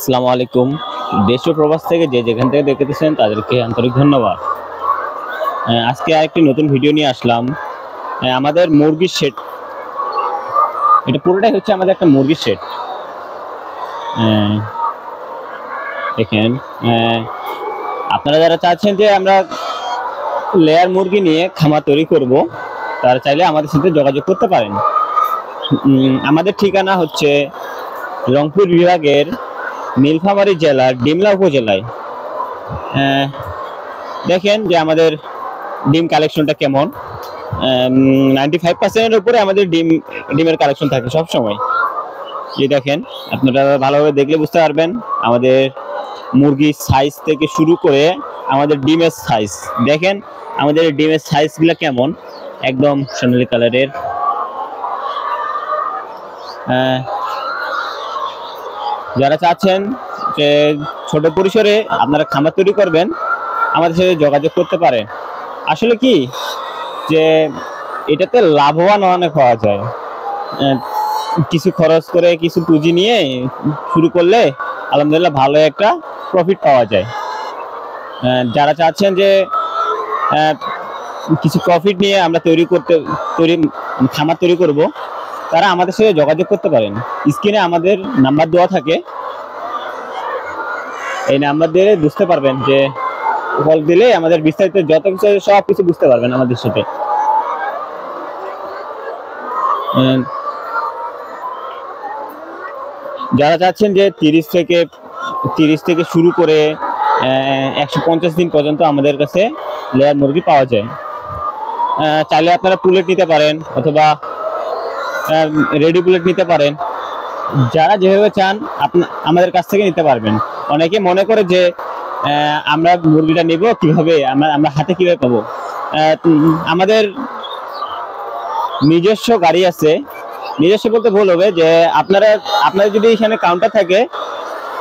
আসসালামু আলাইকুম। দেশ ও প্রবাস থেকে যে যেখান থেকে দেখতেছেন তাদেরকে আন্তরিক ধন্যবাদ। আজকে আরেকটি নতুন ভিডিও নিয়ে আসলাম। আমাদের মুরগির শেড, এটা পুরোটাই হচ্ছে আমাদের একটা মুরগির শেড। দেখেন, আপনারা যারা চাচ্ছেন যে আমরা লেয়ার মুরগি নিয়ে খামার তৈরি করব, তারা চাইলে আমাদের সাথে যোগাযোগ করতে পারেন। আমাদের ঠিকানা হচ্ছে রংপুর বিভাগের নীলফামারী জেলার ডিমলা উপজেলায়। দেখেন যে আমাদের ডিম কালেকশনটা কেমন। 95%-এর উপরে আমাদের ডিমের কালেকশন থাকে সব সময়। যে দেখেন, আপনারা ভালোভাবে দেখলে বুঝতে পারবেন আমাদের মুরগির সাইজ থেকে শুরু করে আমাদের ডিমের সাইজ। দেখেন আমাদের ডিমের সাইজগুলো কেমন, একদম সোনালী কালারের। যারা চাচ্ছেন যে ছোট পরিসরে আপনারা খামার তৈরি করবেন, আমাদের সাথে যোগাযোগ করতে পারেন। আসলে কি যে এটাতে লাভবান অনেক হওয়া যায়। কিছু খরচ করে কিছু পুঁজি নিয়ে শুরু করলে আলহামদুলিল্লাহ ভালো একটা প্রফিট পাওয়া যায়। যারা চাচ্ছেন যে কিছু প্রফিট নিয়ে আমরা খামার তৈরি করব, তারা আমাদের সাথে যোগাযোগ করতে পারেন। স্ক্রিনে আমাদের নাম্বার দেওয়া থাকে, এই নাম্বার দিয়ে বুঝতে পারবেন যে কল দিলে আমাদের বিস্তারিত যত কিছু সব কিছু বুঝতে পারবেন আমাদের সাথে। যারা চাচ্ছেন যে 30 থেকে শুরু করে 150 দিন পর্যন্ত আমাদের কাছে লেয়ার মুরগি পাওয়া যায়। চাইলে আপনারা পুলেট নিতে পারেন অথবা রেডি পুলেট নিতে পারেন। যারা যেভাবে চান আমাদের কাছ থেকে নিতে পারবেন। অনেকে মনে করে যে আমরা মুরগিটা নেব কিভাবে, আমরা হাতে কিভাবে পাবো। আমাদের নিজস্ব গাড়ি আছে। নিজস্ব বলতে ভুল হবে, যে আপনাদের যদি এখানে কাউন্টার থাকে,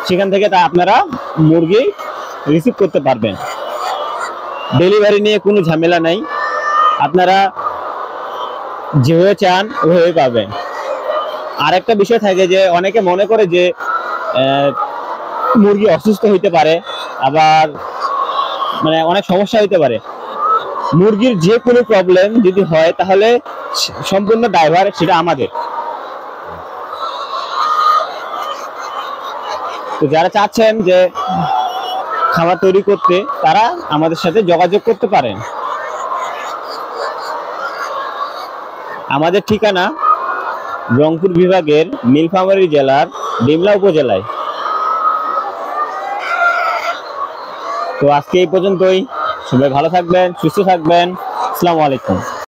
সেখান থেকে আপনারা মুরগি রিসিভ করতে পারবেন। ডেলিভারি নিয়ে কোনো ঝামেলা নাই, আপনারা যেভাবে চান ওইভাবে পাবেন। আর একটা বিষয় থাকে যে অনেকে মনে করে যে মুরগি অসুস্থ হইতে পারে, আবার অনেক সমস্যা হইতে পারে। মুরগির যে কোনো প্রবলেম যদি হয় তাহলে সম্পূর্ণ দায়ভার সেটা আমাদের। তো যারা চাচ্ছেন যে খাবার তৈরি করতে, তারা আমাদের সাথে যোগাযোগ করতে পারেন। আমাদের ঠিকানা রংপুর বিভাগের নীলফামারী জেলার ডিমলা উপজেলায়। তো আজকে এই পর্যন্তই। সবাই ভালো থাকবেন, সুস্থ থাকবেন। আসসালামু আলাইকুম।